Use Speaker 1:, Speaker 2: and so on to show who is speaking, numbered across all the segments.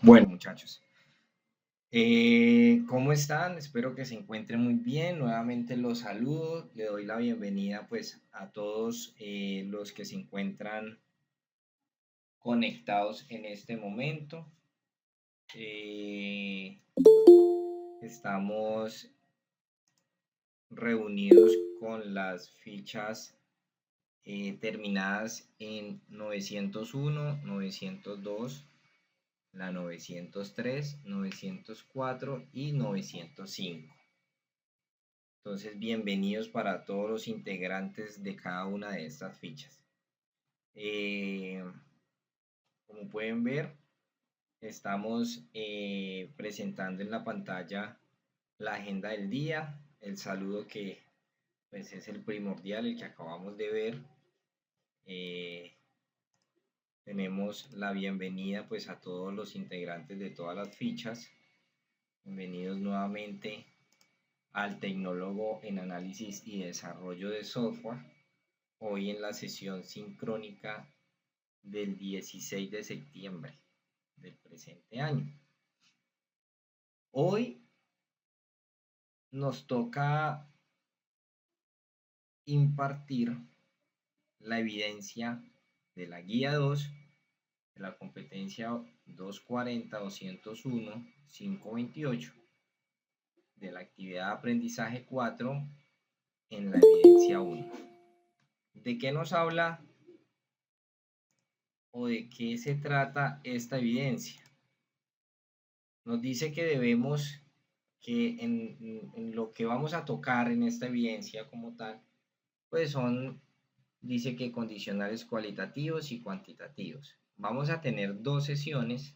Speaker 1: Bueno, muchachos, ¿cómo están? Espero que se encuentren muy bien. Nuevamente los saludo, le doy la bienvenida pues a todos los que se encuentran conectados en este momento. Eh, Estamos reunidos con las fichas terminadas en 901, 902. La 903, 904 y 905. Entonces, bienvenidos para todos los integrantes de cada una de estas fichas. Como pueden ver, estamos presentando en la pantalla la agenda del día, el saludo que pues, es el primordial, el que acabamos de ver. Tenemos la bienvenida pues a todos los integrantes de todas las fichas. Bienvenidos nuevamente al tecnólogo en análisis y desarrollo de software, hoy en la sesión sincrónica del 16 de septiembre del presente año. Hoy nos toca impartir la evidencia de la guía 2 de la competencia 240-201-528 de la actividad de aprendizaje 4 en la evidencia 1. ¿De qué nos habla o de qué se trata esta evidencia? Nos dice que debemos, que en lo que vamos a tocar en esta evidencia como tal, pues dice que condicionales cualitativos y cuantitativos. Vamos a tener 2 sesiones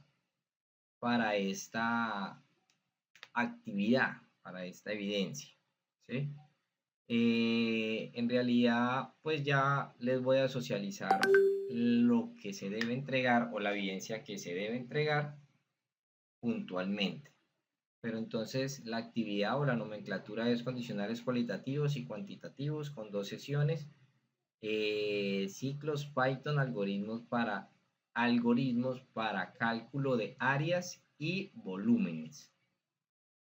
Speaker 1: para esta actividad, para esta evidencia, ¿sí? En realidad, pues ya les voy a socializar lo que se debe entregar o la evidencia que se debe entregar puntualmente. Pero entonces la actividad o la nomenclatura es condicionales cualitativos y cuantitativos con 2 sesiones, ciclos Python, algoritmos para cálculo de áreas y volúmenes.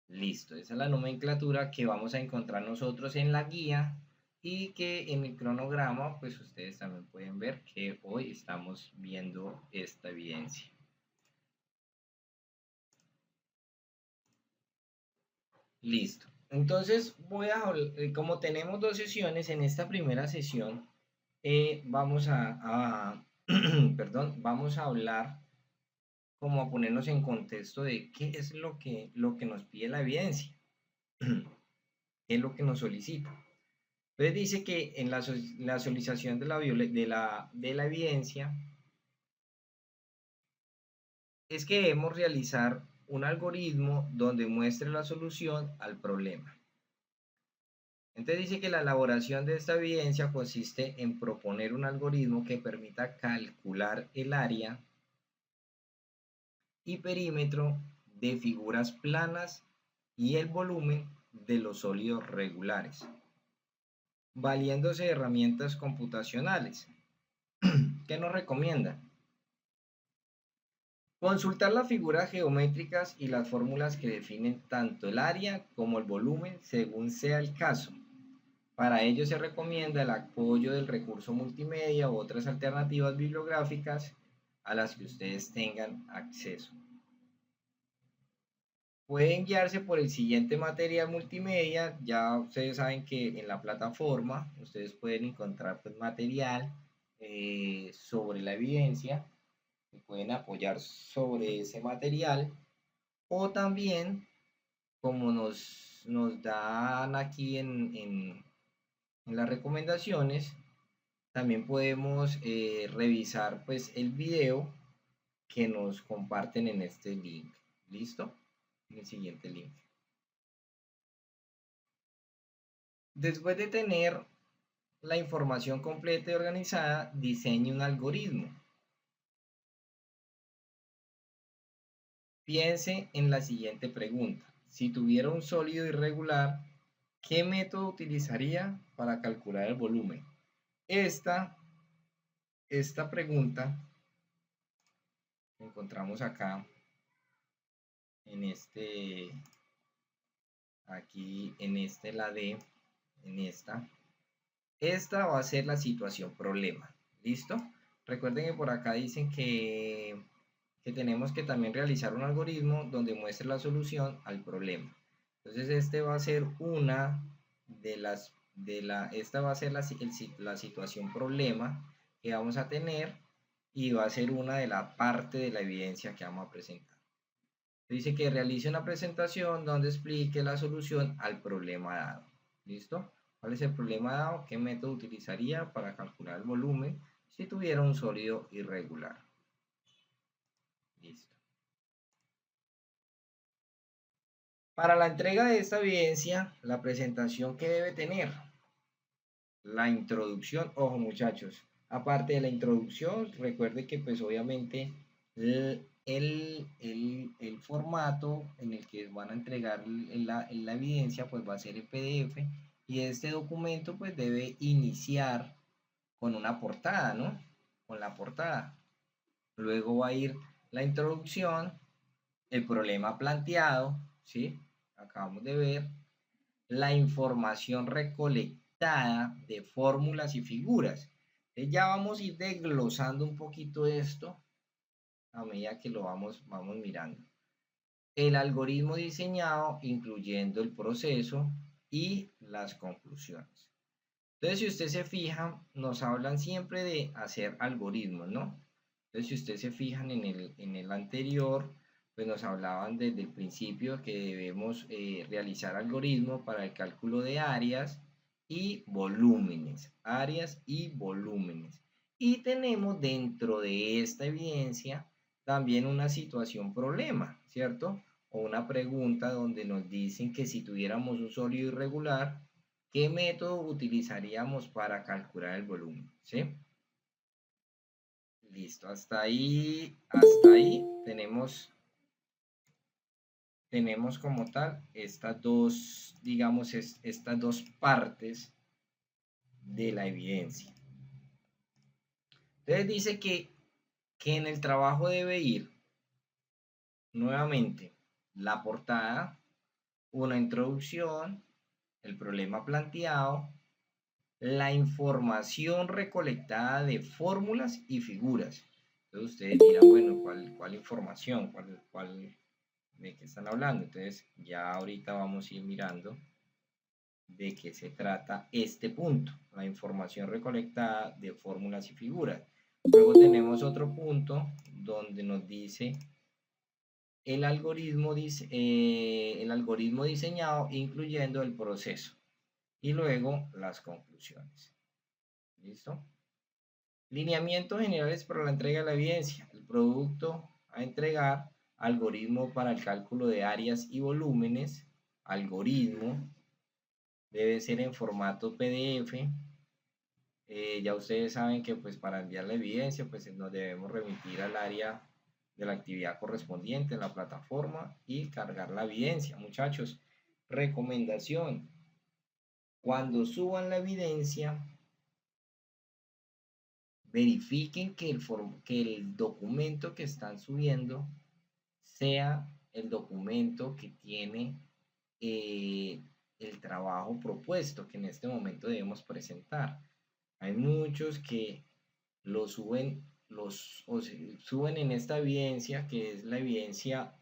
Speaker 1: Listo, esa es la nomenclatura que vamos a encontrar nosotros en la guía y que en el cronograma pues ustedes también pueden ver que hoy estamos viendo esta evidencia. Listo. Entonces como tenemos 2 sesiones, en esta primera sesión vamos vamos a hablar, como a ponernos en contexto de qué es lo que nos pide la evidencia, qué es lo que nos solicita. Entonces dice que en la solicitación de la evidencia es que debemos realizar un algoritmo donde muestre la solución al problema. Entonces dice que la elaboración de esta evidencia consiste en proponer un algoritmo que permita calcular el área y perímetro de figuras planas y el volumen de los sólidos regulares, valiéndose de herramientas computacionales. ¿Qué nos recomienda? Consultar las figuras geométricas y las fórmulas que definen tanto el área como el volumen según sea el caso. Para ello se recomienda el apoyo del recurso multimedia u otras alternativas bibliográficas a las que ustedes tengan acceso. Pueden guiarse por el siguiente material multimedia. Ya ustedes saben que en la plataforma ustedes pueden encontrar pues, material sobre la evidencia. Se pueden apoyar sobre ese material, o también como nos dan aquí en las recomendaciones, también podemos revisar pues el video que nos comparten en este link. ¿Listo? En el siguiente link. Después de tener la información completa y organizada, diseñe un algoritmo. Piense en la siguiente pregunta. Si tuviera un sólido irregular, ¿qué método utilizaría para calcular el volumen? Esta pregunta encontramos acá en este, aquí en la D, en esta va a ser la situación problema. ¿Listo? Recuerden que por acá dicen que tenemos que también realizar un algoritmo donde muestre la solución al problema. Entonces este va a ser una de las, esta va a ser la situación problema que vamos a tener y va a ser una de la parte de la evidencia que vamos a presentar. Dice que realice una presentación donde explique la solución al problema dado. ¿Listo? ¿Cuál es el problema dado? ¿Qué método utilizaría para calcular el volumen si tuviera un sólido irregular? Listo. Para la entrega de esta evidencia, la presentación que debe tener, la introducción, ojo muchachos, aparte de la introducción, recuerde que pues obviamente el formato en el que van a entregar la evidencia pues va a ser el PDF y este documento pues debe iniciar con una portada, ¿no? Con la portada. Luego va a ir la introducción, el problema planteado, ¿sí? Acabamos de ver la información recolectada de fórmulas y figuras. Entonces ya vamos a ir desglosando un poquito esto a medida que lo vamos mirando. El algoritmo diseñado, incluyendo el proceso y las conclusiones. Entonces, si usted se fija, nos hablan siempre de hacer algoritmos, ¿no? Entonces, si ustedes se fijan en el anterior, pues nos hablaban desde el principio que debemos realizar algoritmos para el cálculo de áreas y volúmenes. Áreas y volúmenes. Y tenemos dentro de esta evidencia también una situación problema, ¿cierto? O una pregunta donde nos dicen que si tuviéramos un sólido irregular, ¿qué método utilizaríamos para calcular el volumen? ¿Sí? Listo, hasta ahí tenemos como tal estas dos, digamos, estas dos partes de la evidencia. Entonces dice que en el trabajo debe ir nuevamente la portada, una introducción, el problema planteado, la información recolectada de fórmulas y figuras. Entonces ustedes dirán, bueno, ¿cuál información? ¿De qué están hablando? Entonces ya ahorita vamos a ir mirando de qué se trata este punto, la información recolectada de fórmulas y figuras. Luego tenemos otro punto donde nos dice el algoritmo diseñado incluyendo el proceso y luego las conclusiones. ¿Listo? Lineamientos generales para la entrega de la evidencia. El producto a entregar, algoritmo para el cálculo de áreas y volúmenes, algoritmo, debe ser en formato PDF. Ya ustedes saben que pues para enviar la evidencia pues nos debemos remitir al área de la actividad correspondiente en la plataforma y cargar la evidencia. Muchachos, recomendación, cuando suban la evidencia, verifiquen que el documento que están subiendo sea el documento que tiene eh, el trabajo propuesto que en este momento debemos presentar. Hay muchos que lo suben, suben en esta evidencia, que es la evidencia,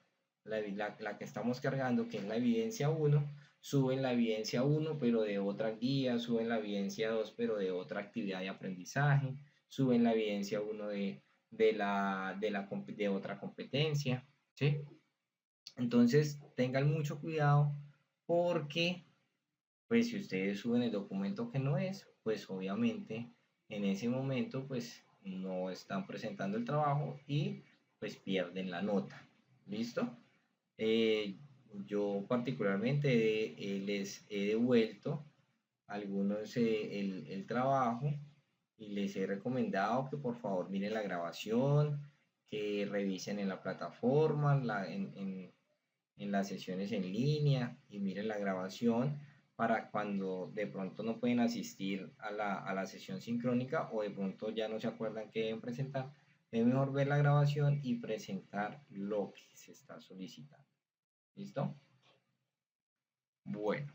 Speaker 1: la que estamos cargando, que es la evidencia 1, suben la evidencia 1, pero de otra guía, suben la evidencia 2, pero de otra actividad de aprendizaje, suben la evidencia 1 de otra competencia, ¿sí? Entonces, tengan mucho cuidado porque, pues, si ustedes suben el documento que no es, pues, obviamente, en ese momento, pues, no están presentando el trabajo y, pues, pierden la nota. ¿Listo? Yo particularmente les he devuelto algunos el trabajo y les he recomendado que por favor miren la grabación, que revisen en la plataforma, en las sesiones en línea y miren la grabación para cuando de pronto no pueden asistir a la sesión sincrónica o de pronto ya no se acuerdan que deben presentar, es mejor ver la grabación y presentar lo que se está solicitando. ¿Listo? Bueno,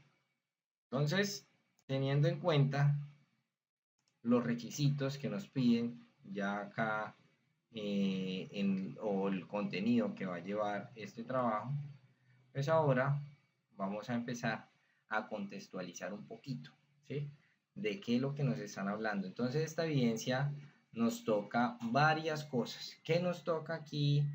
Speaker 1: entonces, teniendo en cuenta los requisitos que nos piden ya acá o el contenido que va a llevar este trabajo, pues ahora vamos a empezar a contextualizar un poquito, ¿sí? De qué es lo que nos están hablando. Entonces, esta evidencia nos toca varias cosas. ¿Qué nos toca aquí?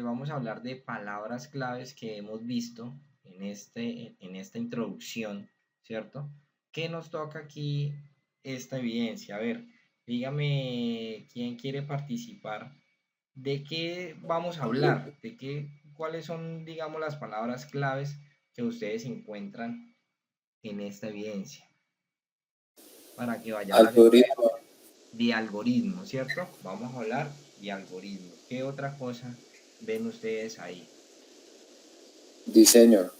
Speaker 1: Vamos a hablar de palabras claves que hemos visto en esta introducción, ¿cierto? ¿Qué nos toca aquí esta evidencia? A ver, dígame quién quiere participar. ¿De qué vamos a hablar? ¿Cuáles son, digamos, las palabras claves que ustedes encuentran en esta evidencia? Para que vayamos
Speaker 2: Algoritmo,
Speaker 1: de algoritmos, ¿cierto? Vamos a hablar de algoritmos. ¿Qué otra cosa ven ustedes ahí?
Speaker 2: diseño,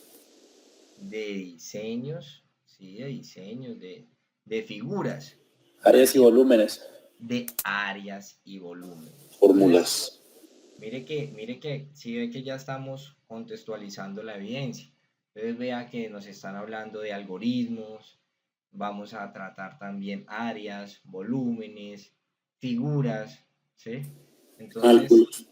Speaker 1: De diseños, sí, de diseños, de figuras,
Speaker 2: áreas y volúmenes,
Speaker 1: de áreas y volúmenes. Entonces,
Speaker 2: fórmulas.
Speaker 1: mire que si ve que ya estamos contextualizando la evidencia. Entonces vea que nos están hablando de algoritmos, vamos a tratar también áreas, volúmenes, figuras, ¿sí? Entonces,
Speaker 2: Cálculos,
Speaker 1: sí,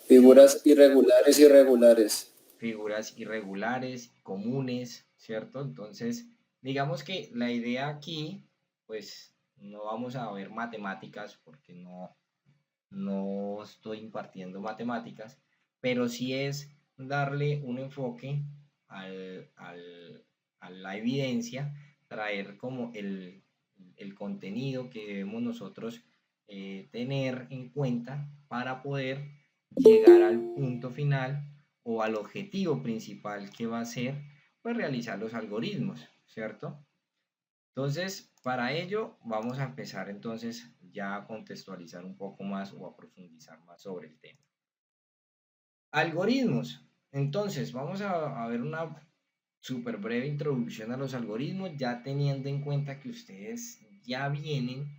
Speaker 2: figuras irregulares y regulares.
Speaker 1: figuras irregulares, comunes, ¿cierto? Entonces, digamos que la idea aquí, pues no vamos a ver matemáticas porque no estoy impartiendo matemáticas, pero sí es darle un enfoque a la evidencia, traer como el contenido que debemos nosotros tener en cuenta para poder llegar al punto final o al objetivo principal que va a ser pues realizar los algoritmos, ¿cierto? Entonces, para ello vamos a empezar entonces ya a contextualizar un poco más o a profundizar más sobre el tema. Algoritmos. Entonces, vamos a ver una súper breve introducción a los algoritmos, ya teniendo en cuenta que ustedes ya vienen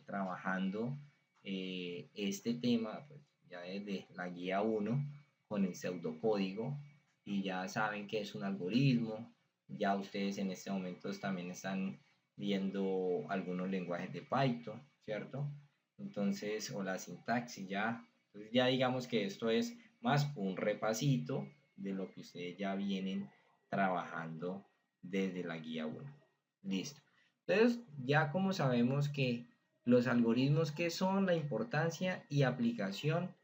Speaker 1: trabajando este tema pues, ya desde la guía 1 con el pseudocódigo y ya saben qué es un algoritmo, ya ustedes en este momento también están viendo algunos lenguajes de Python, ¿cierto? Entonces, o la sintaxis ya, entonces ya digamos que esto es más un repasito de lo que ustedes ya vienen trabajando desde la guía 1. Listo. Entonces, ya como sabemos que los algoritmos que son la importancia y aplicación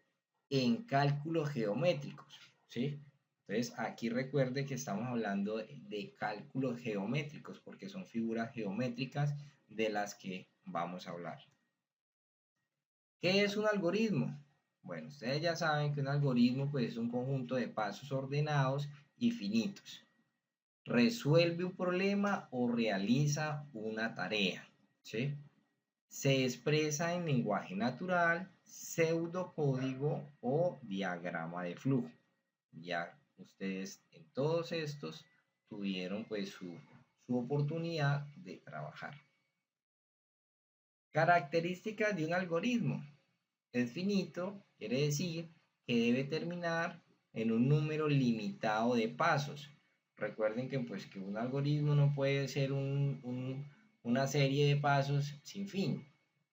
Speaker 1: en cálculos geométricos, ¿sí? Entonces, aquí recuerde que estamos hablando de cálculos geométricos porque son figuras geométricas de las que vamos a hablar. ¿Qué es un algoritmo? Bueno, ustedes ya saben que un algoritmo pues, es un conjunto de pasos ordenados y finitos. Resuelve un problema o realiza una tarea, ¿sí? Se expresa en lenguaje natural, pseudocódigo o diagrama de flujo. Ya ustedes en todos estos tuvieron pues su oportunidad de trabajar. Características de un algoritmo. Es finito, quiere decir que debe terminar en un número limitado de pasos. Recuerden que, pues, que un algoritmo no puede ser una serie de pasos sin fin,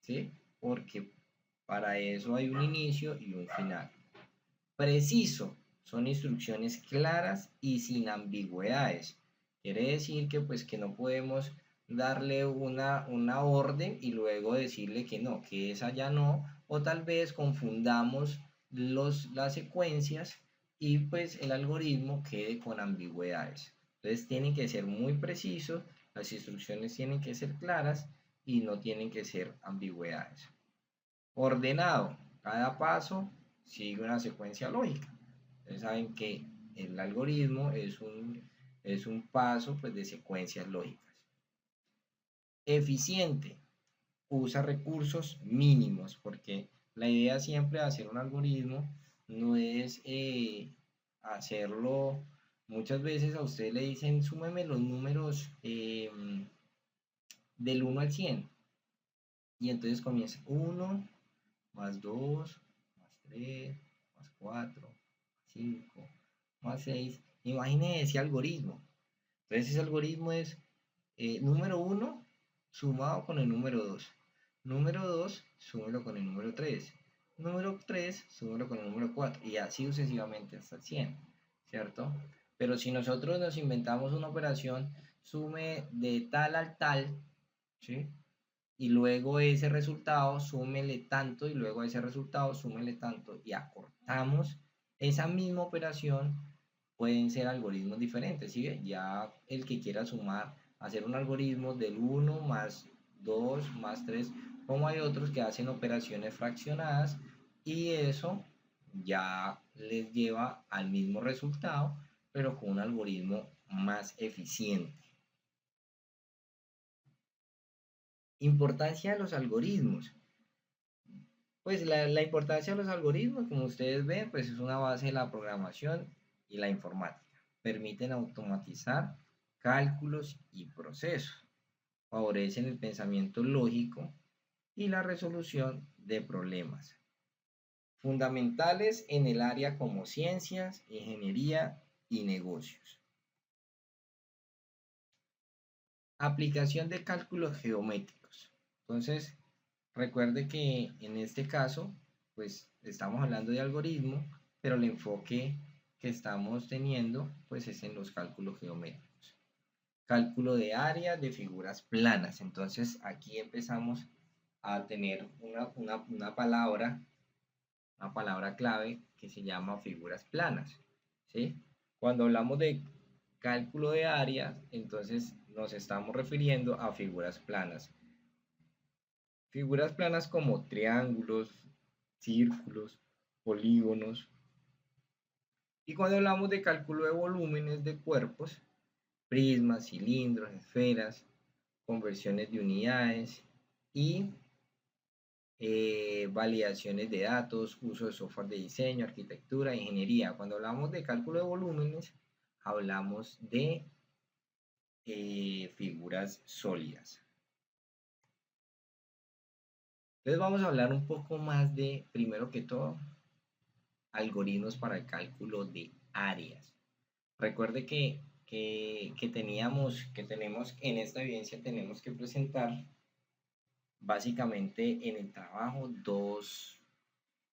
Speaker 1: ¿sí? Porque para eso hay un inicio y un final. Preciso, son instrucciones claras y sin ambigüedades. Quiere decir que pues que no podemos darle una orden y luego decirle que no, que esa ya no, o tal vez confundamos las secuencias y pues el algoritmo quede con ambigüedades. Entonces tienen que ser muy precisos, las instrucciones tienen que ser claras y no tienen que ser ambigüedades. Ordenado, cada paso sigue una secuencia lógica. Ustedes saben que el algoritmo es un paso pues, de secuencias lógicas. Eficiente, usa recursos mínimos, porque la idea siempre de hacer un algoritmo no es hacerlo, muchas veces a usted le dicen súmeme los números del 1 al 100 y entonces comienza 1, más 2, más 3, más 4, 5, más 6. Imagine ese algoritmo. Entonces ese algoritmo es número 1 sumado con el número 2. Número 2, súmelo con el número 3. Número 3, súmelo con el número 4. Y así sucesivamente hasta el 100, ¿cierto? Pero si nosotros nos inventamos una operación, sume de tal al tal, ¿sí? Y luego ese resultado, súmele tanto, y luego a ese resultado, súmele tanto, y acortamos esa misma operación, pueden ser algoritmos diferentes, ¿sí? Ya el que quiera sumar, hacer un algoritmo del 1 más 2 más 3, como hay otros que hacen operaciones fraccionadas, y eso ya les lleva al mismo resultado, pero con un algoritmo más eficiente. Importancia de los algoritmos. Pues la importancia de los algoritmos, como ustedes ven, pues es una base de la programación y la informática. Permiten automatizar cálculos y procesos. Favorecen el pensamiento lógico y la resolución de problemas. Fundamentales en el área como ciencias, ingeniería y negocios. Aplicación de cálculos geométricos. Entonces, recuerde que en este caso, pues estamos hablando de algoritmo, pero el enfoque que estamos teniendo, pues es en los cálculos geométricos. Cálculo de áreas de figuras planas. Entonces, aquí empezamos a tener una palabra clave que se llama figuras planas, ¿sí? Cuando hablamos de cálculo de áreas, entonces nos estamos refiriendo a figuras planas. Figuras planas como triángulos, círculos, polígonos. Y cuando hablamos de cálculo de volúmenes de cuerpos, prismas, cilindros, esferas, conversiones de unidades y validaciones de datos, uso de software de diseño, arquitectura, ingeniería. Cuando hablamos de cálculo de volúmenes, hablamos de figuras sólidas. Entonces vamos a hablar un poco más de, primero que todo, algoritmos para el cálculo de áreas. Recuerde que tenemos en esta evidencia, tenemos que presentar básicamente en el trabajo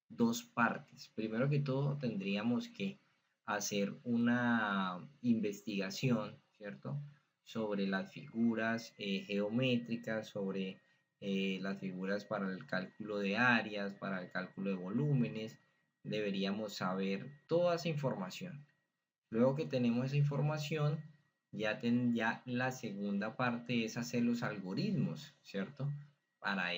Speaker 1: dos partes. Primero que todo, tendríamos que hacer una investigación, ¿cierto? Sobre las figuras geométricas, sobre las figuras para el cálculo de áreas, para el cálculo de volúmenes. Deberíamos saber toda esa información. Luego que tenemos esa información, ya la segunda parte es hacer los algoritmos, ¿cierto? Para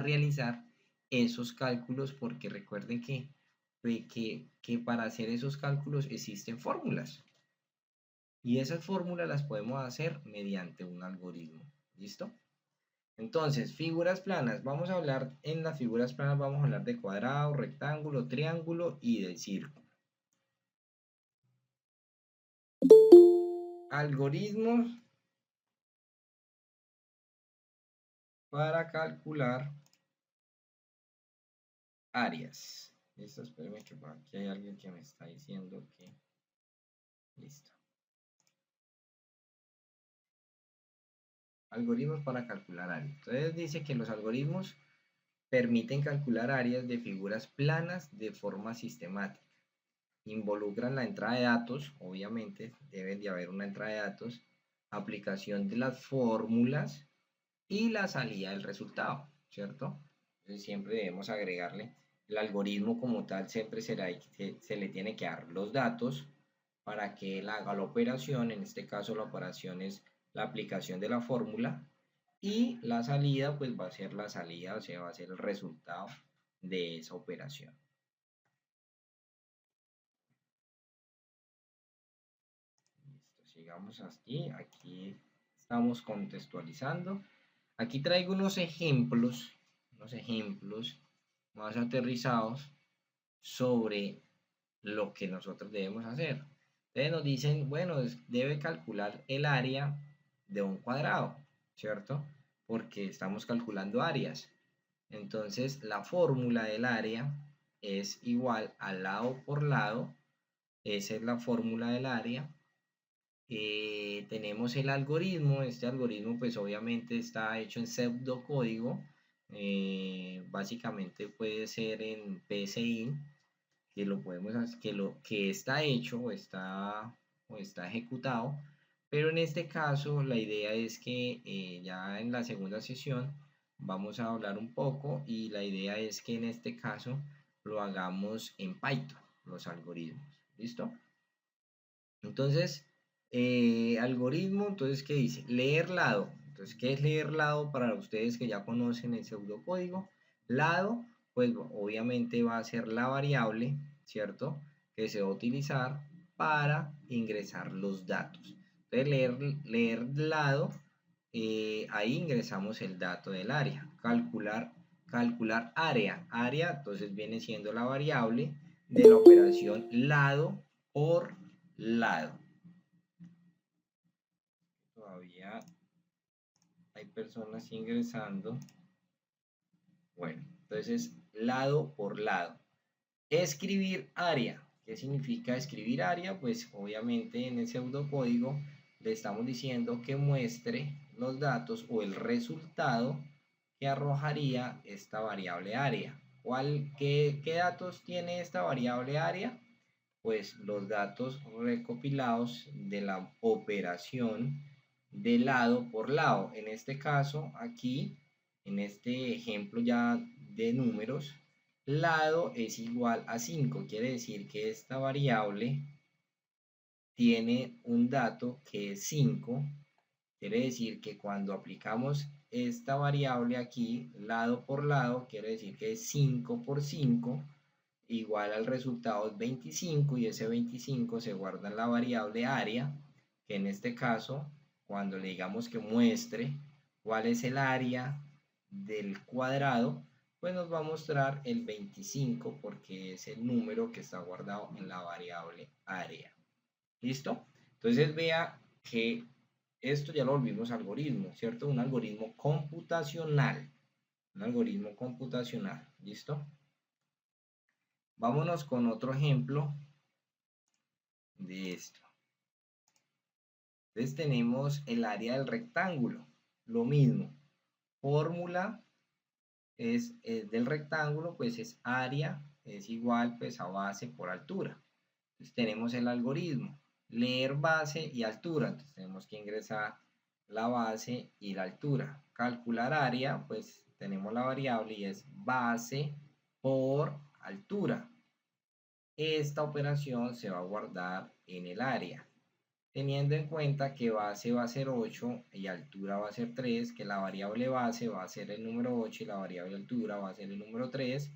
Speaker 1: realizar esos cálculos, porque recuerden que para hacer esos cálculos existen fórmulas. Y esas fórmulas las podemos hacer mediante un algoritmo. ¿Listo? Entonces, figuras planas. Vamos a hablar, en las figuras planas vamos a hablar de cuadrado, rectángulo, triángulo y de círculo. Algoritmos para calcular áreas. Listo, espérenme que por aquí hay alguien que me está diciendo que... Listo. Algoritmos para calcular áreas. Entonces dice que los algoritmos permiten calcular áreas de figuras planas de forma sistemática. Involucran la entrada de datos, obviamente deben de haber una entrada de datos, aplicación de las fórmulas y la salida del resultado, ¿cierto? Entonces siempre debemos agregarle el algoritmo como tal, siempre se le tiene que dar los datos para que él haga la operación. En este caso la operación es la aplicación de la fórmula, y la salida pues va a ser la salida, o sea, va a ser el resultado de esa operación. Listo, sigamos aquí estamos contextualizando. Aquí traigo unos ejemplos más aterrizados sobre lo que nosotros debemos hacer. Entonces nos dicen, bueno, debe calcular el área de un cuadrado, ¿cierto? Porque estamos calculando áreas. Entonces la fórmula del área es igual a lado por lado. Esa es la fórmula del área. Tenemos el algoritmo. Este algoritmo pues obviamente está hecho en pseudocódigo. Básicamente puede ser en PSI, que lo podemos que está hecho o está ejecutado, pero en este caso la idea es que ya en la segunda sesión vamos a hablar un poco, y la idea es que en este caso lo hagamos en Python, los algoritmos. ¿Listo? Entonces, algoritmo, entonces, ¿qué dice? Leer lado. Entonces, ¿qué es leer lado para ustedes que ya conocen el pseudocódigo? Lado, pues obviamente va a ser la variable, ¿cierto? Que se va a utilizar para ingresar los datos. Entonces, leer lado, ahí ingresamos el dato del área. Calcular área. Área, entonces viene siendo la variable de la operación lado por lado. Todavía hay personas ingresando. Bueno, entonces lado por lado. Escribir área. ¿Qué significa escribir área? Pues obviamente en el pseudocódigo le estamos diciendo que muestre los datos o el resultado que arrojaría esta variable área. ¿Qué datos tiene esta variable área? Pues los datos recopilados de la operación de lado por lado. En este caso, aquí, en este ejemplo ya de números, lado es igual a 5. Quiere decir que esta variable tiene un dato que es 5. Quiere decir que cuando aplicamos esta variable aquí, lado por lado, quiere decir que es 5 por 5, igual al resultado es 25, y ese 25 se guarda en la variable área, que en este caso, cuando le digamos que muestre cuál es el área del cuadrado, pues nos va a mostrar el 25 porque es el número que está guardado en la variable área. ¿Listo? Entonces vea que esto ya lo volvimos algoritmo, ¿cierto? Un algoritmo computacional. Un algoritmo computacional. ¿Listo? Vámonos con otro ejemplo de esto. Entonces tenemos el área del rectángulo. Lo mismo. Fórmula es del rectángulo, pues es área, es igual pues a base por altura. Entonces tenemos el algoritmo. Leer base y altura. Entonces tenemos que ingresar la base y la altura. Calcular área, pues tenemos la variable y es base por altura. Esta operación se va a guardar en el área, teniendo en cuenta que base va a ser 8 y altura va a ser 3, que la variable base va a ser el número 8 y la variable altura va a ser el número 3.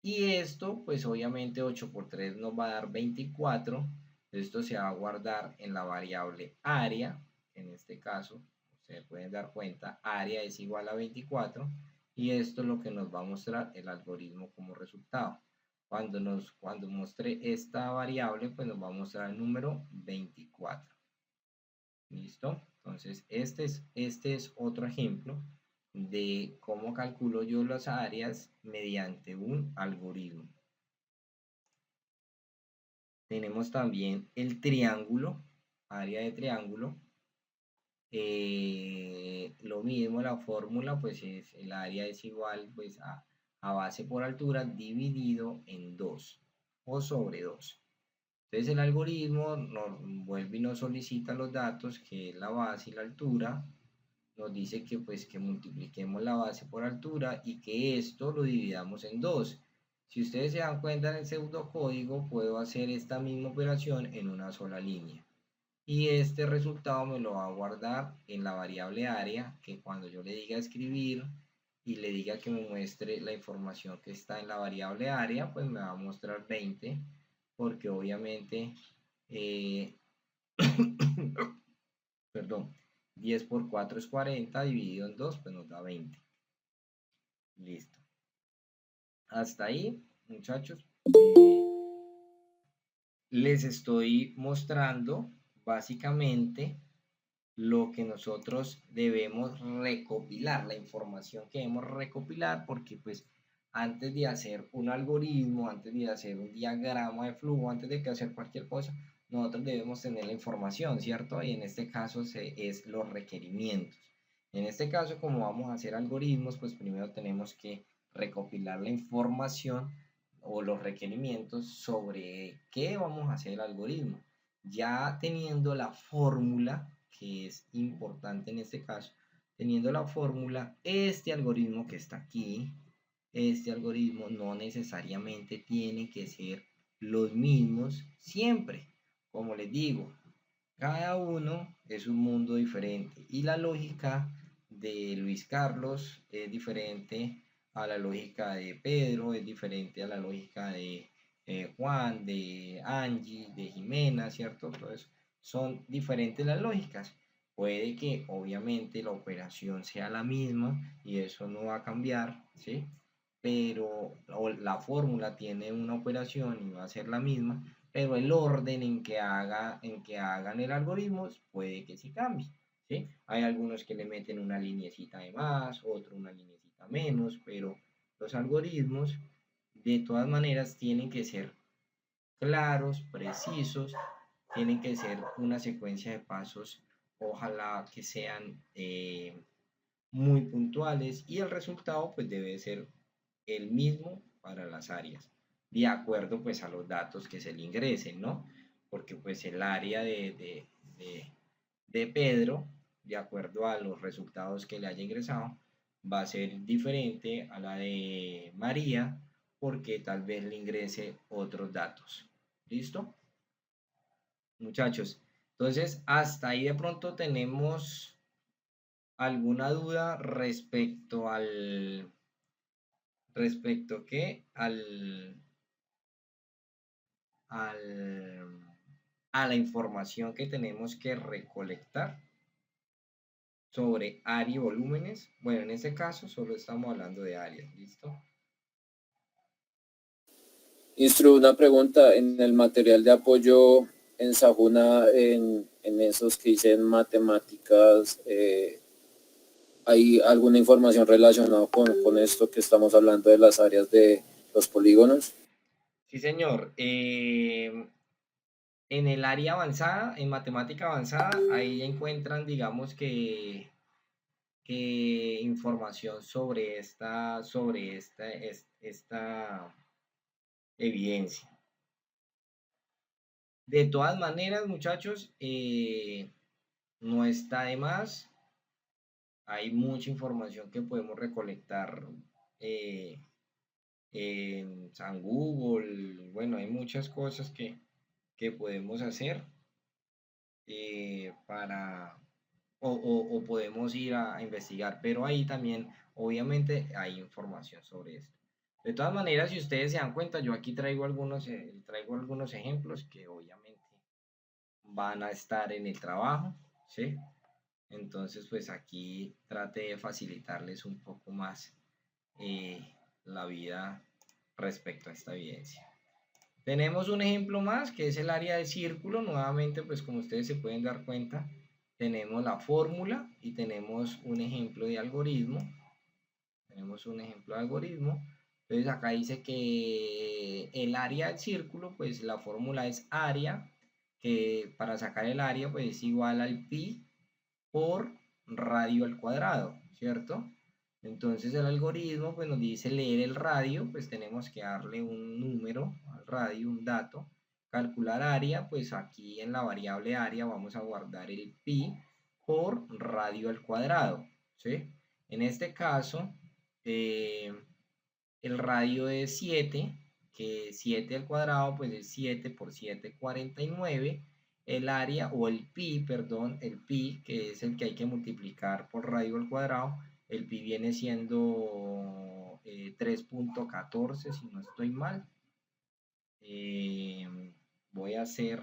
Speaker 1: Y esto, pues obviamente 8 por 3 nos va a dar 24. Esto se va a guardar en la variable área. En este caso, ustedes pueden dar cuenta, área es igual a 24. Y esto es lo que nos va a mostrar el algoritmo como resultado. Cuando muestre esta variable, pues nos va a mostrar el número 24. ¿Listo? Entonces, este es otro ejemplo de cómo calculo yo las áreas mediante un algoritmo. Tenemos también el triángulo, área de triángulo. Lo mismo, la fórmula, pues es el área es igual pues a base por altura dividido en 2 o sobre 2. Entonces el algoritmo nos vuelve y nos solicita los datos, que es la base y la altura. Nos dice que pues que multipliquemos la base por altura y que esto lo dividamos en 2. Si ustedes se dan cuenta, en el pseudocódigo puedo hacer esta misma operación en una sola línea. Y este resultado me lo va a guardar en la variable área, que cuando yo le diga escribir y le diga que me muestre la información que está en la variable área, pues me va a mostrar 20, porque obviamente, perdón, 10 por 4 es 40, dividido en 2, pues nos da 20. Listo. Hasta ahí, muchachos, les estoy mostrando básicamente lo que nosotros debemos recopilar, la información que debemos recopilar, porque pues antes de hacer un algoritmo, antes de hacer un diagrama de flujo, antes de hacer cualquier cosa, nosotros debemos tener la información, ¿cierto? Y en este caso es los requerimientos. En este caso, como vamos a hacer algoritmos, pues primero tenemos que recopilar la información o los requerimientos sobre qué vamos a hacer el algoritmo. Ya teniendo la fórmula, que es importante en este caso, teniendo la fórmula, este algoritmo que está aquí, este algoritmo no necesariamente tiene que ser los mismos siempre. Como les digo, cada uno es un mundo diferente y la lógica de Luis Carlos es diferente a la lógica de Pedro, es diferente a la lógica de Juan, de Angie, de Jimena, ¿cierto? Entonces son diferentes las lógicas. Puede que obviamente la operación sea la misma y eso no va a cambiar, ¿sí? Pero la fórmula tiene una operación y va a ser la misma, pero el orden en que hagan el algoritmo puede que sí cambie, ¿sí? Hay algunos que le meten una linecita de más, otro una linecita menos, pero los algoritmos de todas maneras tienen que ser claros, precisos, tienen que ser una secuencia de pasos, ojalá que sean muy puntuales y el resultado pues debe ser el mismo para las áreas, de acuerdo pues a los datos que se le ingresen, ¿no? Porque pues el área de Pedro, de acuerdo a los resultados que le haya ingresado, va a ser diferente a la de María, porque tal vez le ingrese otros datos. ¿Listo? Muchachos, entonces hasta ahí de pronto tenemos alguna duda respecto que al, a la información que tenemos que recolectar sobre área y volúmenes. Bueno, en este caso solo estamos hablando de áreas, ¿listo?
Speaker 2: Una pregunta, en el material de apoyo en Sajuna, en esos que dicen matemáticas, ¿hay alguna información relacionada con esto que estamos hablando de las áreas de los polígonos?
Speaker 1: Sí, señor. En el área avanzada, en matemática avanzada, ahí encuentran, digamos que información sobre esta evidencia. De todas maneras, muchachos, no está de más. Hay mucha información que podemos recolectar eh, en San Google. Bueno, hay muchas cosas que podemos hacer para, o podemos ir a investigar, pero ahí también, obviamente, hay información sobre esto. De todas maneras, si ustedes se dan cuenta, yo aquí traigo algunos ejemplos que obviamente van a estar en el trabajo, ¿sí? Entonces, pues aquí trate de facilitarles un poco más eh, la vida respecto a esta evidencia. Tenemos un ejemplo más que es el área de círculo. Nuevamente, pues como ustedes se pueden dar cuenta, tenemos la fórmula y tenemos un ejemplo de algoritmo. Tenemos un ejemplo de algoritmo. Entonces acá dice que el área del círculo, pues la fórmula es área, que para sacar el área, pues es igual al pi por radio al cuadrado, ¿cierto? Entonces el algoritmo pues nos dice leer el radio, pues tenemos que darle un número al radio, un dato. Calcular área, pues aquí en la variable área vamos a guardar el pi por radio al cuadrado, ¿sí? En este caso, eh, el radio es 7, que 7 al cuadrado pues es 7 por 7, 49. El área o el pi, perdón, el pi, que es el que hay que multiplicar por radio al cuadrado, el pi viene siendo 3.14 si no estoy mal. Eh, voy a hacer,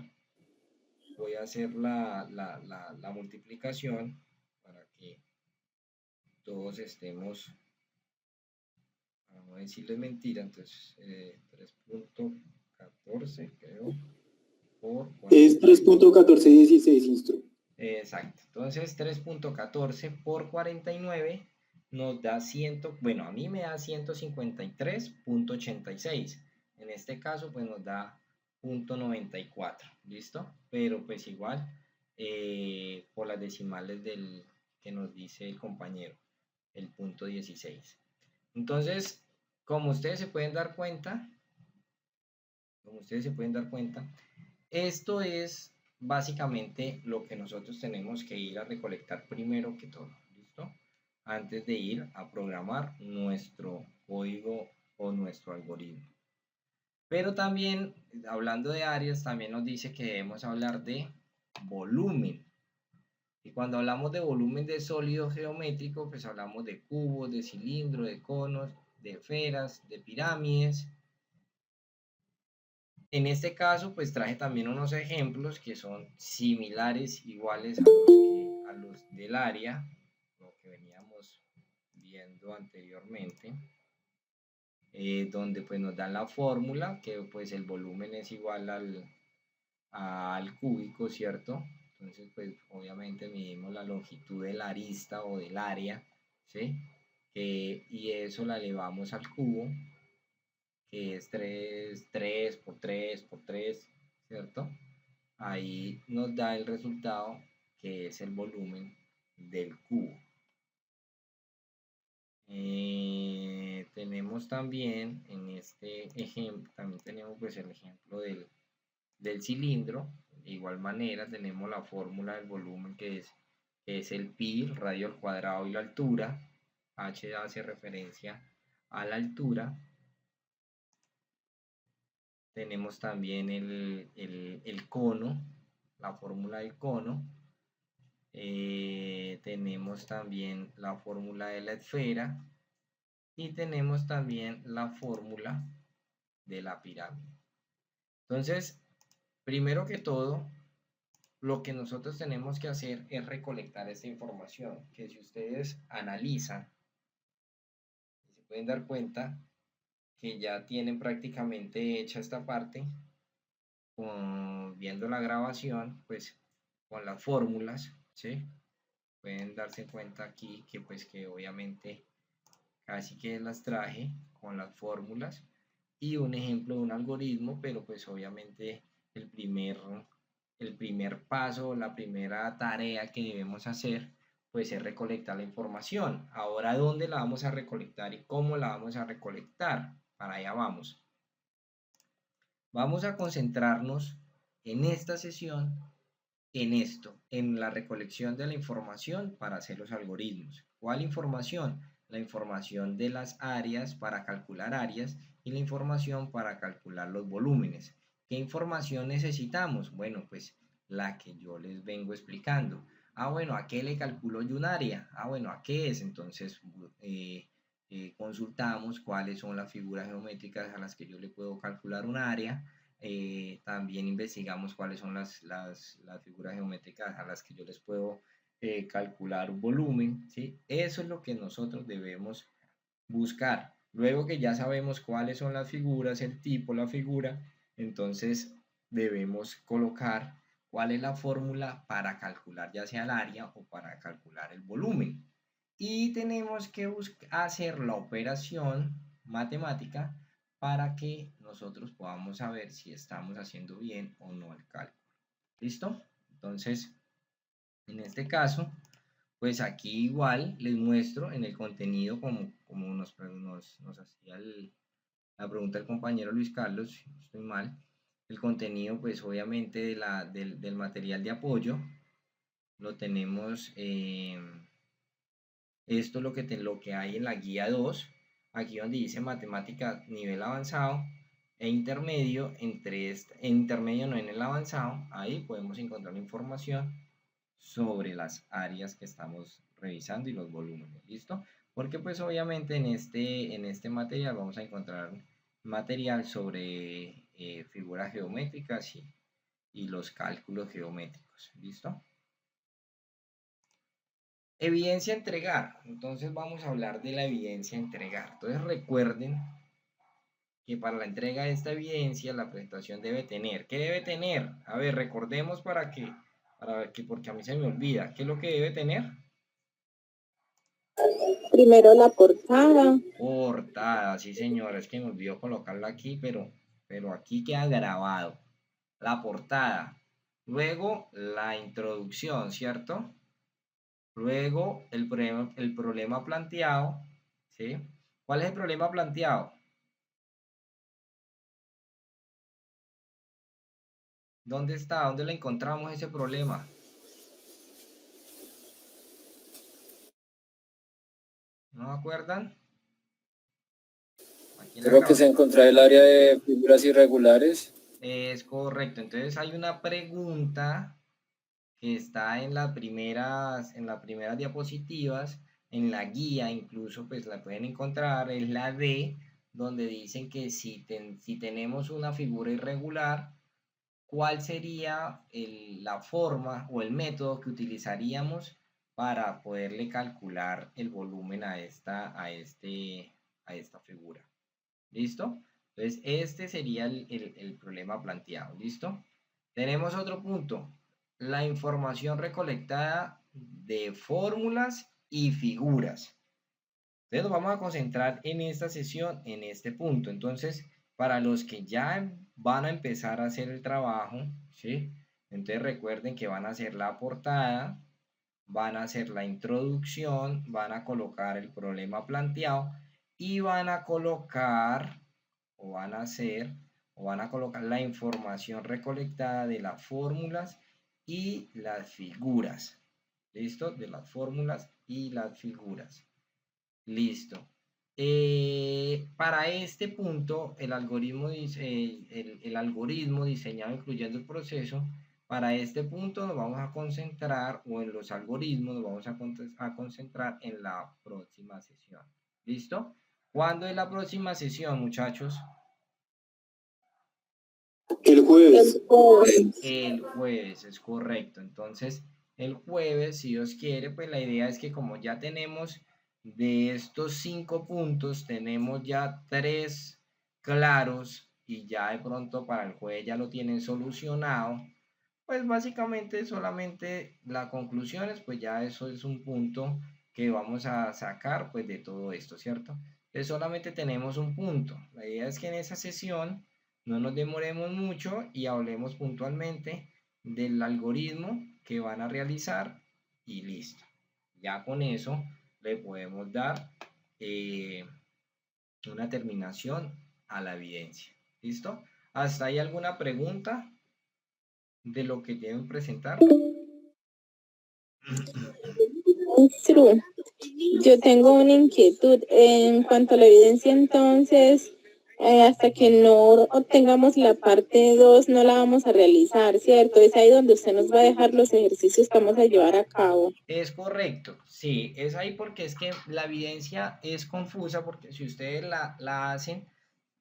Speaker 1: la multiplicación para que todos estemos, para no decirles mentira, entonces 3.14 creo, por
Speaker 3: Es
Speaker 1: 49.
Speaker 3: 3.1416, Instru.
Speaker 1: Exacto. Entonces 3.14 por 49 nos da 100, bueno, a mí me da 153.86. En este caso, pues nos da 0.94. ¿Listo? Pero pues igual, por las decimales del que nos dice el compañero, el punto 16. Entonces, como ustedes se pueden dar cuenta, esto es básicamente lo que nosotros tenemos que ir a recolectar primero que todo, ¿listo? Antes de ir a programar nuestro código o nuestro algoritmo. Pero también, hablando de áreas, también nos dice que debemos hablar de volumen. Y cuando hablamos de volumen de sólido geométrico, pues hablamos de cubos, de cilindros, de conos, de esferas, de pirámides. En este caso, pues traje también unos ejemplos que son similares, iguales a los del área, lo que veníamos viendo anteriormente, donde pues nos dan la fórmula, que pues el volumen es igual al cúbico, ¿cierto? Entonces, pues obviamente medimos la longitud de la arista o del área, ¿sí? Y eso la elevamos al cubo, que es 3 por 3 por 3, ¿cierto? Ahí nos da el resultado que es el volumen del cubo. Tenemos también en este ejemplo, también tenemos pues el ejemplo del cilindro. De igual manera tenemos la fórmula del volumen que es el pi, el radio al cuadrado y la altura. H hace referencia a la altura. Tenemos también el cono, la fórmula del cono. Tenemos también la fórmula de la esfera y tenemos también la fórmula de la pirámide. Entonces, primero que todo, lo que nosotros tenemos que hacer es recolectar esta información, que si ustedes analizan, se pueden dar cuenta que ya tienen prácticamente hecha esta parte, viendo la grabación, pues con las fórmulas, ¿sí? Pueden darse cuenta aquí que pues que obviamente casi que las traje con las fórmulas y un ejemplo de un algoritmo, pero pues obviamente el primer paso, la primera tarea que debemos hacer, pues es recolectar la información. Ahora, ¿dónde la vamos a recolectar y cómo la vamos a recolectar? Para allá vamos. Vamos a concentrarnos en esta sesión en esto, en la recolección de la información para hacer los algoritmos. ¿Cuál información? La información de las áreas para calcular áreas y la información para calcular los volúmenes. ¿Qué información necesitamos? Bueno, pues la que yo les vengo explicando. Bueno, ¿a qué le calculo yo un área? Bueno, ¿a qué es? Entonces consultamos cuáles son las figuras geométricas a las que yo le puedo calcular un área. También investigamos cuáles son las figuras geométricas a las que yo les puedo calcular un volumen, ¿sí? Eso es lo que nosotros debemos buscar. Luego que ya sabemos cuáles son las figuras, el tipo, la figura, entonces debemos colocar cuál es la fórmula para calcular ya sea el área o para calcular el volumen. Y tenemos que hacer la operación matemática para que nosotros podamos saber si estamos haciendo bien o no el cálculo. ¿Listo? Entonces, en este caso, pues aquí igual les muestro en el contenido como nos hacía la pregunta el compañero Luis Carlos, si no estoy mal, el contenido pues obviamente del material de apoyo lo tenemos, esto es lo que hay en la guía 2, aquí donde dice matemática nivel avanzado e intermedio, intermedio no en el avanzado, ahí podemos encontrar información sobre las áreas que estamos revisando y los volúmenes, ¿listo? Porque pues obviamente en este material vamos a encontrar material sobre figuras geométricas y los cálculos geométricos, ¿listo? Evidencia a entregar. Entonces vamos a hablar de la evidencia a entregar. Entonces recuerden que para la entrega de esta evidencia la presentación debe tener. ¿Qué debe tener? A ver, recordemos para que para ver que, porque a mí se me olvida. ¿Qué es lo que debe tener?
Speaker 3: Primero la portada.
Speaker 1: Portada, sí señora, es que me olvidó colocarla aquí, pero aquí queda grabado. La portada. Luego la introducción, ¿cierto? Luego el problema planteado, ¿sí? ¿Cuál es el problema planteado? ¿Dónde está? ¿Dónde le encontramos ese problema? ¿No me acuerdan? Aquí en la
Speaker 2: Creo que se encontraba el área de figuras irregulares.
Speaker 1: Es correcto. Entonces hay una pregunta que está en las primeras diapositivas, en la guía incluso, pues la pueden encontrar, es la D, donde dicen que si tenemos una figura irregular, ¿cuál sería la forma o el método que utilizaríamos para poderle calcular el volumen a esta figura? ¿Listo? Entonces, este sería el problema planteado. ¿Listo? Tenemos otro punto. La información recolectada de fórmulas y figuras. Entonces, nos vamos a concentrar en esta sesión, en este punto. Entonces, para los que ya van a empezar a hacer el trabajo, ¿sí? Entonces, recuerden que van a hacer la portada, van a hacer la introducción, van a colocar el problema planteado y van a colocar o van a hacer o van a colocar la información recolectada de las fórmulas y las figuras. ¿Listo? De las fórmulas y las figuras. Listo. Para este punto, el algoritmo diseñado incluyendo el proceso, para este punto nos vamos a concentrar, o en los algoritmos nos vamos a concentrar en la próxima sesión. ¿Listo? ¿Cuándo es la próxima sesión, muchachos?
Speaker 2: El jueves.
Speaker 1: El jueves, es correcto. Entonces, el jueves, si Dios quiere, pues la idea es que como ya tenemos de estos 5 puntos, tenemos ya 3 claros y ya de pronto para el jueves ya lo tienen solucionado, pues básicamente solamente la conclusión es, pues ya eso es un punto que vamos a sacar pues de todo esto, ¿cierto? Entonces solamente tenemos un punto. La idea es que en esa sesión no nos demoremos mucho y hablemos puntualmente del algoritmo que van a realizar y listo. Ya con eso le podemos dar una terminación a la evidencia. ¿Listo? ¿Hasta ahí alguna pregunta de lo que deben presentar?
Speaker 3: True. Yo tengo una inquietud en cuanto a la evidencia, entonces, hasta que no obtengamos la parte 2 no la vamos a realizar, ¿cierto? Es ahí donde usted nos va a dejar los ejercicios que vamos a llevar a cabo.
Speaker 1: Es correcto, sí, es ahí porque es que la evidencia es confusa porque si ustedes la hacen,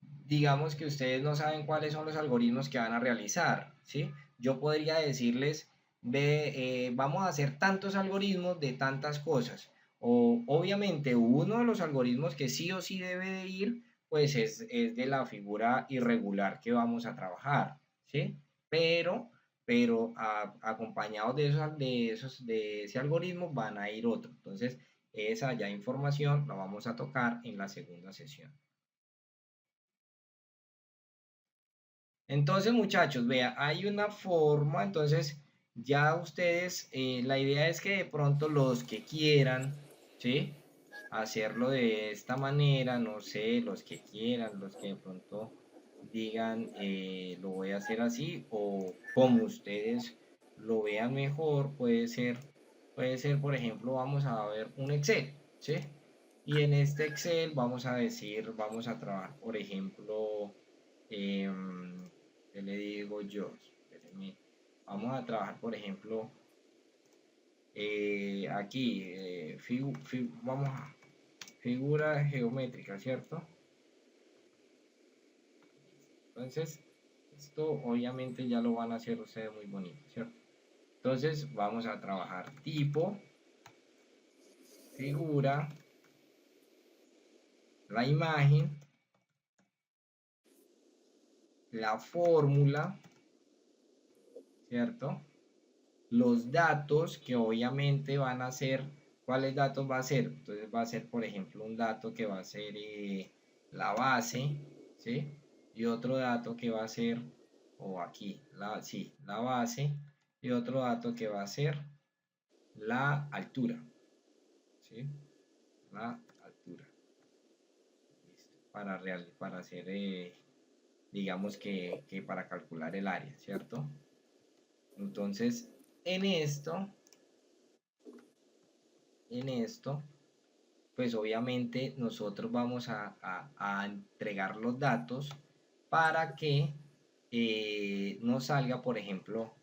Speaker 1: digamos que ustedes no saben cuáles son los algoritmos que van a realizar, ¿sí? Yo podría decirles, vamos a hacer tantos algoritmos de tantas cosas. O obviamente uno de los algoritmos que sí o sí debe de ir, pues es de la figura irregular que vamos a trabajar, ¿sí? Pero acompañados de ese algoritmo van a ir otro. Entonces, esa ya información la vamos a tocar en la segunda sesión. Entonces, muchachos, vea, hay una forma, entonces ya ustedes, la idea es que de pronto los que quieran, ¿sí? Hacerlo de esta manera, no sé, los que quieran, los que de pronto digan, lo voy a hacer así, o como ustedes lo vean mejor, puede ser, por ejemplo, vamos a ver un Excel, ¿sí? Y en este Excel vamos a decir, vamos a trabajar, por ejemplo, ¿qué le digo yo? Espérenme. Vamos a trabajar, por ejemplo, aquí, vamos a figura geométrica, ¿cierto? Entonces, esto obviamente ya lo van a hacer ustedes muy bonito, ¿cierto? Entonces, vamos a trabajar tipo, figura, la imagen, la fórmula, ¿cierto? los datos que obviamente van a ser, ¿cuáles datos va a ser? Entonces va a ser, por ejemplo, un dato que va a ser la base, ¿sí? Y otro dato que va a ser, o aquí, la base, y otro dato que va a ser la altura, ¿sí? La altura. Listo. Para hacer, digamos que para calcular el área, ¿cierto? Entonces, en esto, pues obviamente nosotros vamos a entregar los datos para que nos salga, por ejemplo,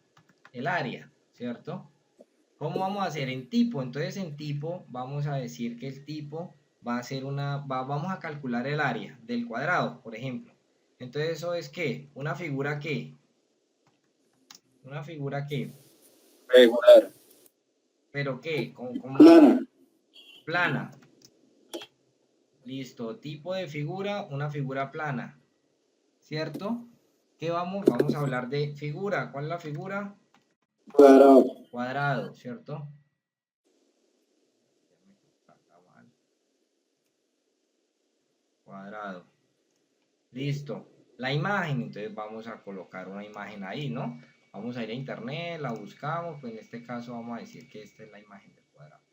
Speaker 1: el área, ¿cierto? ¿Cómo vamos a hacer en tipo? Entonces en tipo vamos a decir que el tipo va a ser vamos a calcular el área del cuadrado, por ejemplo. Entonces eso es ¿qué? Una figura ¿qué? Una figura ¿qué?
Speaker 2: Regular.
Speaker 1: ¿Pero qué?
Speaker 4: Plana.
Speaker 1: Plana. Listo. Tipo de figura, una figura plana. ¿Cierto? ¿Qué vamos? Vamos a hablar de figura. ¿Cuál es la figura?
Speaker 4: Cuadrado.
Speaker 1: Cuadrado, ¿cierto? Cuadrado. Listo. La imagen, entonces vamos a colocar una imagen ahí, ¿no? Vamos a ir a internet, la buscamos, pues en este caso vamos a decir que esta es la imagen del cuadrado.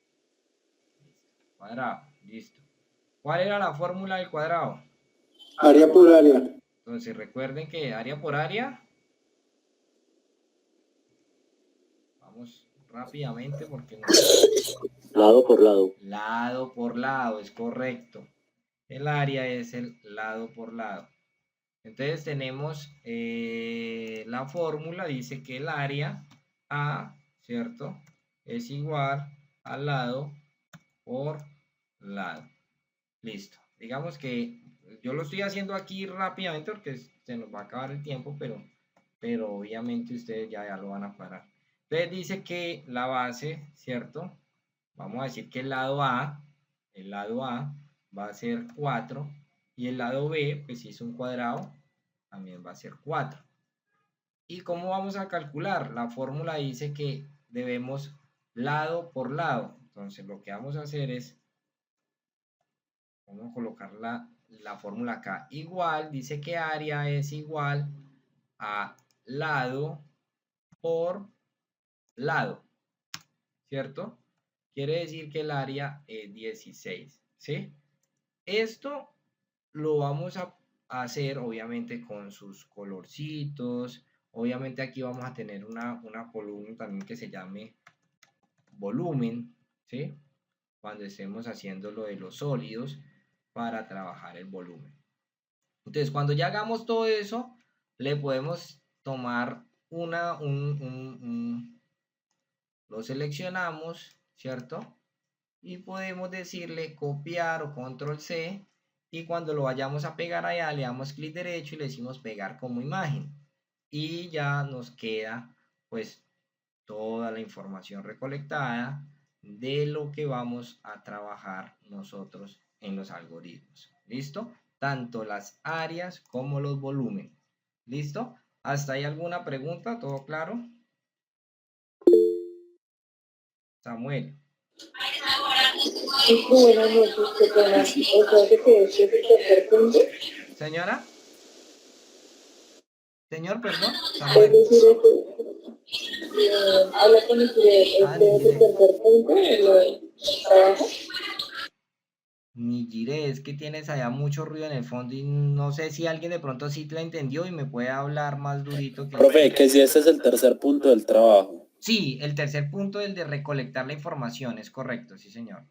Speaker 1: Listo. Cuadrado, listo. ¿Cuál era la fórmula del cuadrado?
Speaker 4: Área por área.
Speaker 1: Entonces recuerden que área por área, vamos rápidamente porque no...
Speaker 2: Lado por lado.
Speaker 1: Lado por lado, es correcto. El área es el lado por lado. Entonces tenemos la fórmula, dice que el área A, ¿cierto? Es igual al lado por lado. Listo. Digamos que yo lo estoy haciendo aquí rápidamente porque se nos va a acabar el tiempo, pero obviamente ustedes ya lo van a parar. Entonces dice que la base, ¿cierto? Vamos a decir que el lado A va a ser 4 y el lado B, pues si es un cuadrado, también va a ser 4. ¿Y cómo vamos a calcular? La fórmula dice que debemos lado por lado. Entonces lo que vamos a hacer es, vamos a colocar la fórmula acá. Igual, dice que área es igual a lado por lado, ¿cierto? Quiere decir que el área es 16, ¿sí? Esto lo vamos a hacer obviamente con sus colorcitos. Obviamente aquí vamos a tener una columna también que se llame volumen, ¿sí? Cuando estemos haciendo lo de los sólidos para trabajar el volumen. Entonces, cuando ya hagamos todo eso, le podemos tomar lo seleccionamos, ¿cierto? Y podemos decirle copiar o control C y cuando lo vayamos a pegar allá le damos clic derecho y le decimos pegar como imagen y ya nos queda pues toda la información recolectada de lo que vamos a trabajar nosotros en los algoritmos. ¿Listo? Tanto las áreas como los volúmenes. ¿Listo? ¿Hasta ahí alguna pregunta? ¿Todo claro? Samuel.
Speaker 3: Buenas noches, qué pena. O sea, que este es el tercer punto.
Speaker 1: Señora. Señor, perdón.
Speaker 3: Es
Speaker 1: Samuel.
Speaker 3: decir, habla con el este es el tercer punto del trabajo.
Speaker 1: Nigire, es que tienes allá mucho ruido en el fondo y no sé si alguien de pronto sí lo entendió y me puede hablar más durito.
Speaker 2: Profe, que si ese es el tercer punto del trabajo.
Speaker 1: Sí, el tercer punto, el de recolectar la información, es correcto, sí señor.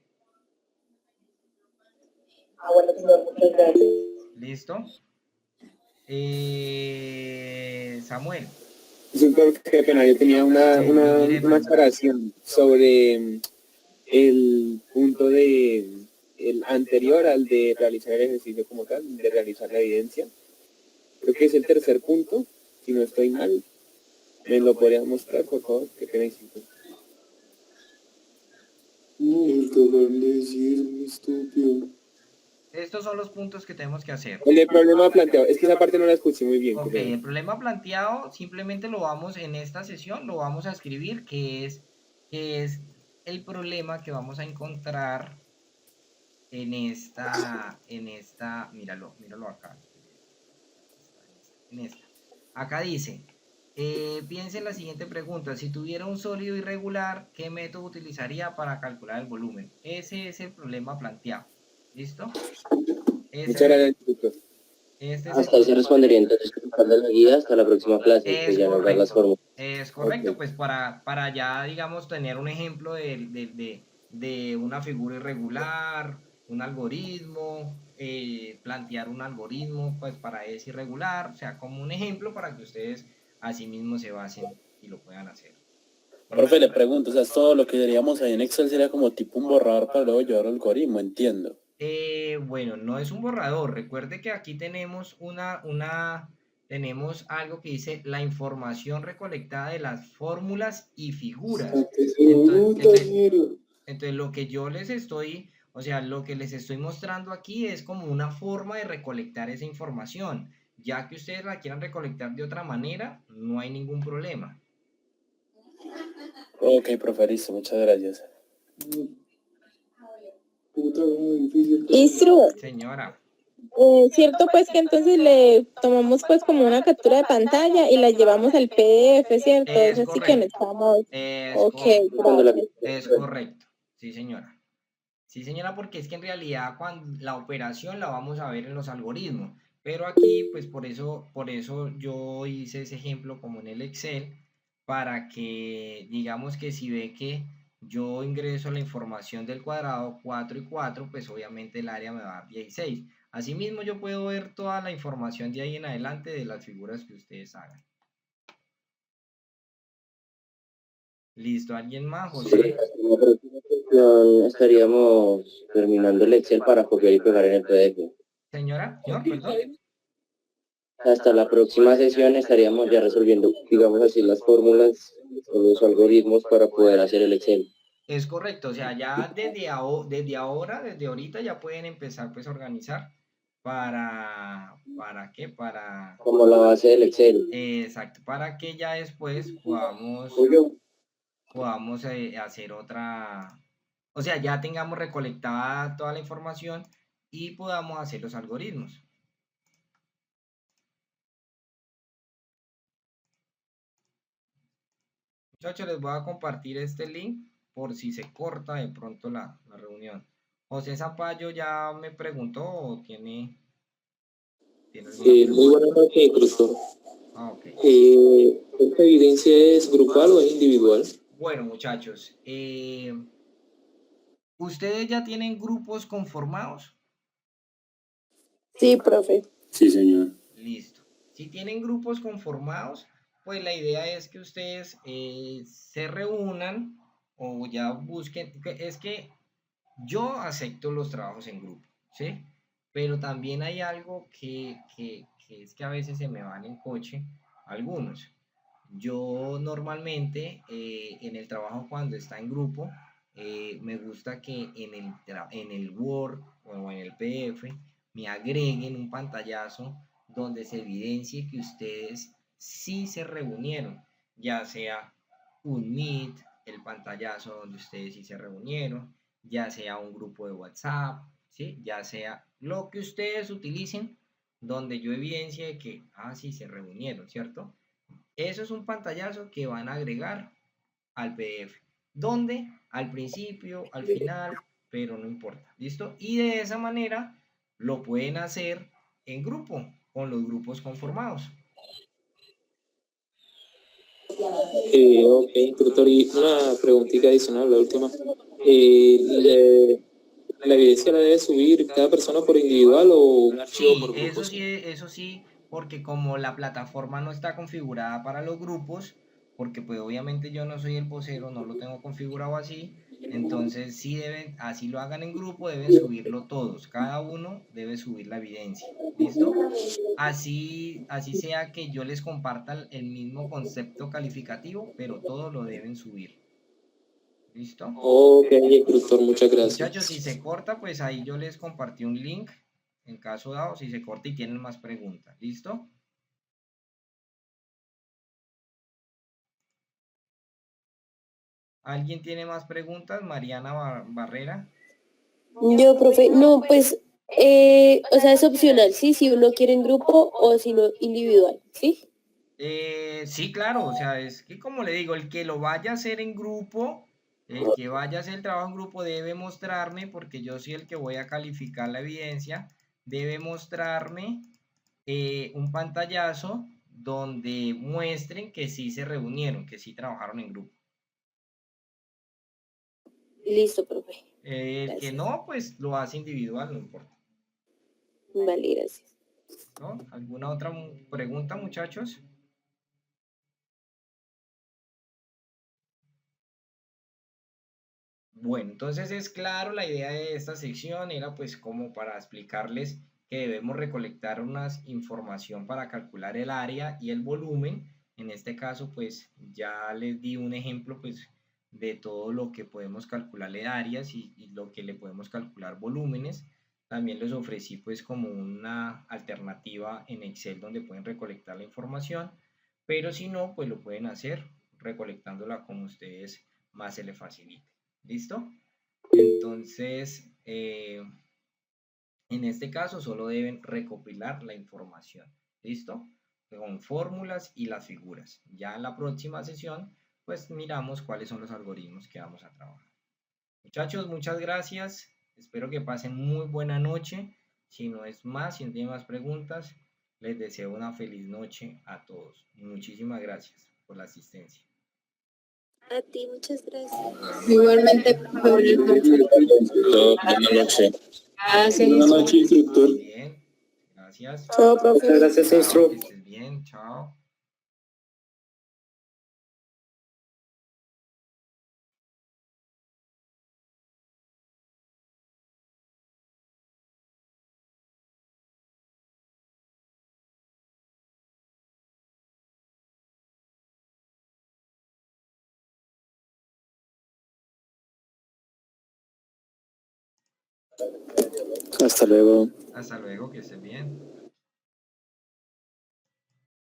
Speaker 3: Bueno, señor, muchas gracias.
Speaker 1: ¿Listo? Samuel.
Speaker 4: Qué pena, yo tenía una aclaración sobre el punto el anterior al de realizar el ejercicio como tal, de realizar la evidencia. Creo que es el tercer punto, si no estoy mal. ¿Me lo podrías mostrar, por favor? Qué pena, hiciste.
Speaker 1: Esto estos son los puntos que tenemos que hacer.
Speaker 4: El problema planteado, es que esa parte no la escuché muy bien.
Speaker 1: Ok, el problema planteado simplemente lo vamos en esta sesión, lo vamos a escribir, que es el problema que vamos a encontrar en esta, míralo acá, en esta. Acá dice, piense en la siguiente pregunta, si tuviera un sólido irregular, ¿qué método utilizaría para calcular el volumen? Ese es el problema planteado, ¿listo?
Speaker 4: Muchas gracias, doctor.
Speaker 5: Hasta ahí se respondería entonces de la guía hasta la próxima clase, que ya nos dan las fórmulas.
Speaker 1: Es correcto, okay. Pues para ya, digamos, tener un ejemplo de una figura irregular, un algoritmo, plantear un algoritmo, pues para ese irregular, o sea, como un ejemplo para que ustedes así mismo se basen y lo puedan hacer.
Speaker 6: Profe, le pregunto, o sea, todo lo que diríamos ahí en Excel sería como tipo un borrador para luego llevar al algoritmo, entiendo.
Speaker 1: Bueno, no es un borrador. Recuerde que aquí tenemos tenemos algo que dice la información recolectada de las fórmulas y figuras. Entonces lo que yo les estoy, o sea, lo que les estoy mostrando aquí es como una forma de recolectar esa información. Ya que ustedes la quieran recolectar de otra manera, no hay ningún problema.
Speaker 6: Ok, profe, listo, muchas gracias.
Speaker 3: Isru,
Speaker 1: señora.
Speaker 3: Cierto pues que entonces le tomamos pues como una captura de pantalla y la llevamos al PDF, ¿cierto?
Speaker 1: Es
Speaker 3: así que necesitamos.
Speaker 1: Es correcto, sí señora. Sí señora, porque es que en realidad cuando la operación la vamos a ver en los algoritmos, pero aquí pues por eso yo hice ese ejemplo como en el Excel, para que digamos que si ve que yo ingreso la información del cuadrado 4 y 4, pues obviamente el área me va a dar 16. Asimismo yo puedo ver toda la información de ahí en adelante de las figuras que ustedes hagan. ¿Listo? ¿Alguien más, José?
Speaker 5: Estaríamos terminando el Excel para copiar y pegar en el PDF.
Speaker 1: Señora, perdón.
Speaker 5: Hasta la próxima sesión estaríamos ya resolviendo, digamos así, las fórmulas o los algoritmos para poder hacer el Excel.
Speaker 1: Es correcto, o sea, ya desde ahorita ya pueden empezar pues a organizar ¿para qué?
Speaker 5: Como la base del Excel.
Speaker 1: Exacto, para que ya después podamos hacer otra, o sea, ya tengamos recolectada toda la información y podamos hacer los algoritmos. Muchachos, les voy a compartir este link por si se corta de pronto la reunión. José Zapallo ya me preguntó o tiene
Speaker 2: muy buenas noches, profesor.
Speaker 1: Ok.
Speaker 2: ¿Esta evidencia es grupal o es individual?
Speaker 1: Bueno, muchachos, ¿ustedes ya tienen grupos conformados?
Speaker 3: Sí, profe.
Speaker 6: Sí, señor.
Speaker 1: Listo. Si tienen grupos conformados, pues la idea es que ustedes se reúnan o ya busquen. Es que yo acepto los trabajos en grupo, ¿sí? Pero también hay algo que es que a veces se me van en coche algunos. Yo normalmente en el trabajo cuando está en grupo, me gusta que en el Word o en el PDF me agreguen un pantallazo donde se evidencie que ustedes sí se reunieron, ya sea un Meet, el pantallazo donde ustedes sí se reunieron, ya sea un grupo de WhatsApp, ¿sí? Ya sea lo que ustedes utilicen, donde yo evidencie que, sí se reunieron, ¿cierto? Eso es un pantallazo que van a agregar al PDF. ¿Dónde? Al principio, al final, pero no importa. ¿Listo? Y de esa manera lo pueden hacer en grupo, con los grupos conformados.
Speaker 2: Ok, instructor, y una preguntita adicional, la última. ¿La evidencia la debe subir cada persona por individual o un archivo por grupo?
Speaker 1: Eso sí, porque como la plataforma no está configurada para los grupos, porque pues obviamente yo no soy el vocero, no lo tengo configurado así, entonces sí deben, así lo hagan en grupo, deben subirlo todos, cada uno debe subir la evidencia, ¿listo? Así sea que yo les comparta el mismo concepto calificativo, pero todos lo deben subir. ¿Listo?
Speaker 2: Ok, instructor, muchas gracias.
Speaker 1: Muchachos, si se corta, pues ahí yo les compartí un link en caso dado, si se corta y tienen más preguntas. ¿Listo? ¿Alguien tiene más preguntas? Mariana Barrera.
Speaker 7: Yo, profe, no, pues, o sea, es opcional, ¿sí? Si uno quiere en grupo o si no individual, ¿sí?
Speaker 1: Sí, claro, o sea, es que como le digo, el que lo vaya a hacer en grupo, el que vaya a hacer el trabajo en grupo debe mostrarme, porque yo soy el que voy a calificar la evidencia, debe mostrarme un pantallazo donde muestren que sí se reunieron, que sí trabajaron en grupo.
Speaker 7: Listo, profe.
Speaker 1: El que no, pues lo hace individual, no importa.
Speaker 7: Vale, gracias.
Speaker 1: ¿No? ¿Alguna otra pregunta, muchachos? Bueno, entonces es claro, la idea de esta sección era pues como para explicarles que debemos recolectar una información para calcular el área y el volumen. En este caso pues ya les di un ejemplo pues de todo lo que podemos calcularle áreas y lo que le podemos calcular volúmenes. También les ofrecí pues como una alternativa en Excel donde pueden recolectar la información, pero si no pues lo pueden hacer recolectándola como ustedes más se les facilite. ¿Listo? Entonces, en este caso solo deben recopilar la información. ¿Listo? Con fórmulas y las figuras. Ya en la próxima sesión, pues miramos cuáles son los algoritmos que vamos a trabajar. Muchachos, muchas gracias. Espero que pasen muy buena noche. Si no es más, si no tienen más preguntas, les deseo una feliz noche a todos. Muchísimas gracias por la asistencia.
Speaker 7: A ti, muchas gracias.
Speaker 3: Igualmente, profe, buenas noches.
Speaker 6: Buenas noches.
Speaker 3: Gracias.
Speaker 6: Buenas noches, instructor.
Speaker 1: Bien, gracias.
Speaker 3: Chao, profe.
Speaker 4: Muchas gracias,
Speaker 1: Chao,
Speaker 4: instru.
Speaker 1: que estés bien, chao.
Speaker 6: Hasta luego.
Speaker 1: Hasta luego, que estés bien.